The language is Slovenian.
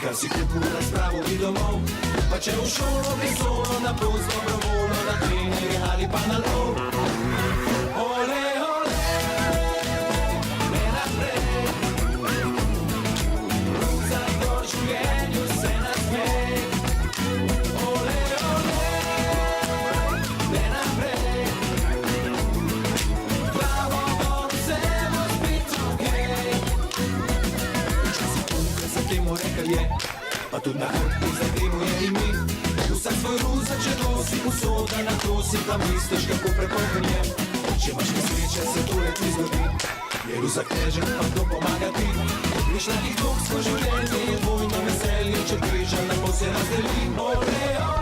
kar si kupil na spravo i domov. Pa če v šolo bi solo, na plus dobrovoljno, na treninge ali pa na lov. Ole, ole, ne naprej, ruzaj do življenju se nasmej. Ole, ole, ne naprej, glavo gor, vse bo spet okej. Včasih punca za temu reka je, pa tudi na hrbti za temu je ime. Vsak svoj ruzak, če nosi usoda, na to si pa misliš, kako prepoln je. Če imaš nesreče, se tole ti zgodi, je ruzak težek, pa kdo pomaga ti. Greš na tih dvog, svoj življenje je dvojno veselje, če teža na pol se razdeli. Ole, ole.